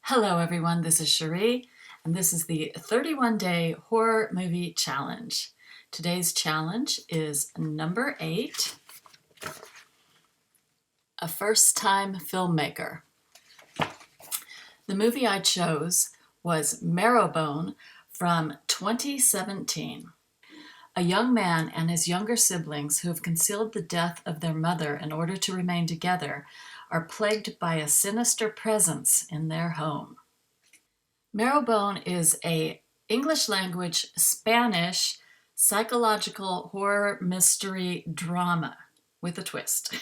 Hello everyone, this is Cherie, and this is the 31-day horror movie challenge. Today's challenge is number 8, a first-time filmmaker. The movie I chose was Marrowbone from 2017. A young man and his younger siblings who have concealed the death of their mother in order to remain together are plagued by a sinister presence in their home. Marrowbone is a English language Spanish psychological horror mystery drama with a twist.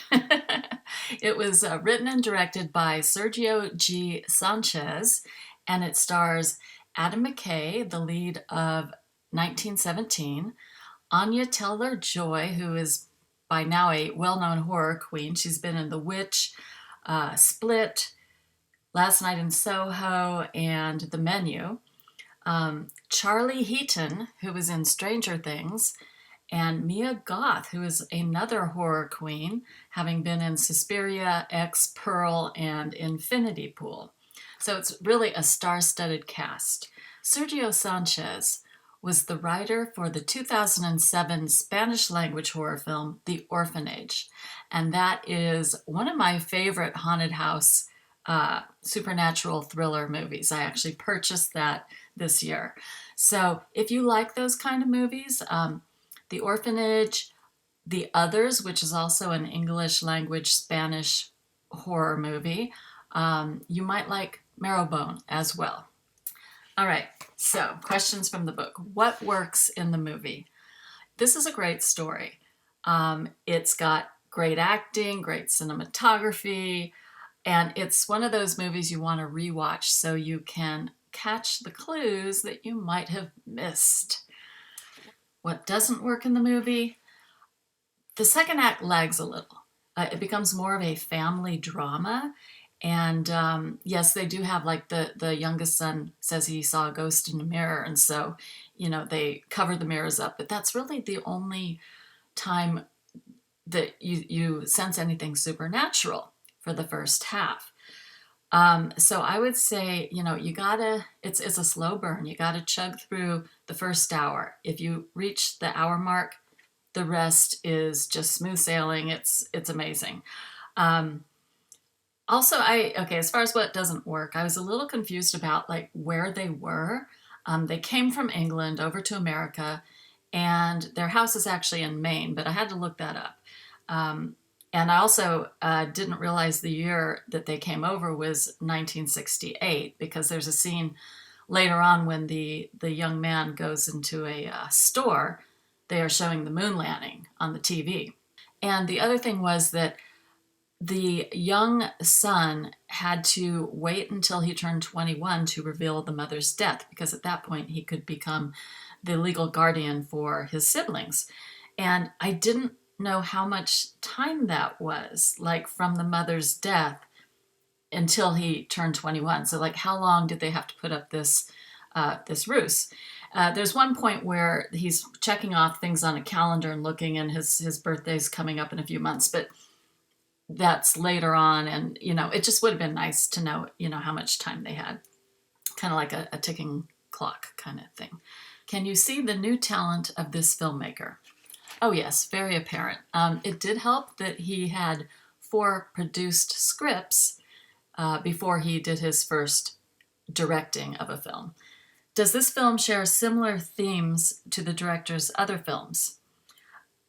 It was written and directed by Sergio G. Sanchez, and it stars Adam McKay, the lead of 1917, Anya Taylor-Joy, who is by now a well-known horror queen. She's been in The Witch, Split, Last Night in Soho, and The Menu. Charlie Heaton, who was in Stranger Things, and Mia Goth, who is another horror queen, having been in Suspiria, X, Pearl, and Infinity Pool. So it's really a star-studded cast. Sergio Sanchez was the writer for the 2007 Spanish-language horror film, The Orphanage. And that is one of my favorite haunted house supernatural thriller movies. I actually purchased that this year. So if you like those kind of movies, The Orphanage, The Others, which is also an English language Spanish horror movie, you might like Marrowbone as well. All right, so questions from the book. What works in the movie? This is a great story. It's got great acting, great cinematography, and it's one of those movies you want to rewatch so you can catch the clues that you might have missed. What doesn't work in the movie? The second act lags a little. It becomes more of a family drama. And yes, they do have, like, the youngest son says he saw a ghost in a mirror. And so, they cover the mirrors up. But that's really the only time that you sense anything supernatural for the first half. So I would say, you gotta, it's a slow burn. You gotta chug through the first hour. If you reach the hour mark, the rest is just smooth sailing. It's amazing. Also, as far as what doesn't work, I was a little confused about like where they were. They came from England over to America, and their house is actually in Maine, but I had to look that up. And I also didn't realize the year that they came over was 1968, because there's a scene later on when the young man goes into a store. They are showing the moon landing on the TV. And the other thing was that the young son had to wait until he turned 21 to reveal the mother's death, because at that point he could become the legal guardian for his siblings. And I didn't know how much time that was, like from the mother's death until he turned 21. So like, how long did they have to put up this ruse? There's one point where he's checking off things on a calendar and looking, and his birthday's coming up in a few months, but that's later on. And, it just would have been nice to know, how much time they had, kind of like a ticking clock kind of thing. Can you see the new talent of this filmmaker? Oh yes, very apparent. It did help that he had 4 produced scripts before he did his first directing of a film. Does this film share similar themes to the director's other films?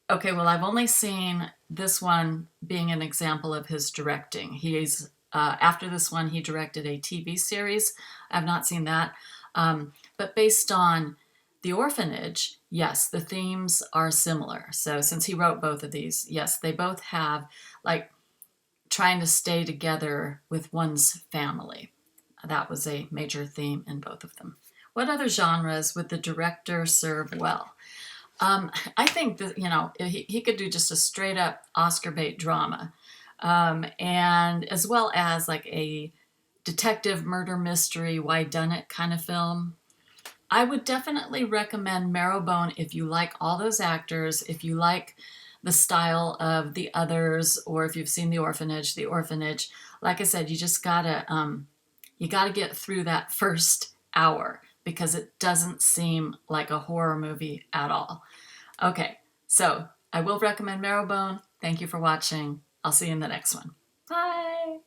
Okay, well, I've only seen this one being an example of his directing. He's after this one, he directed a TV series. I've not seen that. But based on The Orphanage, yes, the themes are similar. So since he wrote both of these, yes, they both have like trying to stay together with one's family. That was a major theme in both of them. What other genres would the director serve well? I think that, he could do just a straight up Oscar bait drama, and as well as like a detective murder mystery, whodunit kind of film. I would definitely recommend Marrowbone if you like all those actors, if you like the style of The Others, or if you've seen The Orphanage. The Orphanage, like I said, you just gotta You got to get through that first hour because it doesn't seem like a horror movie at all. Okay, so I will recommend Marrowbone. Thank you for watching. I'll see you in the next one. Bye!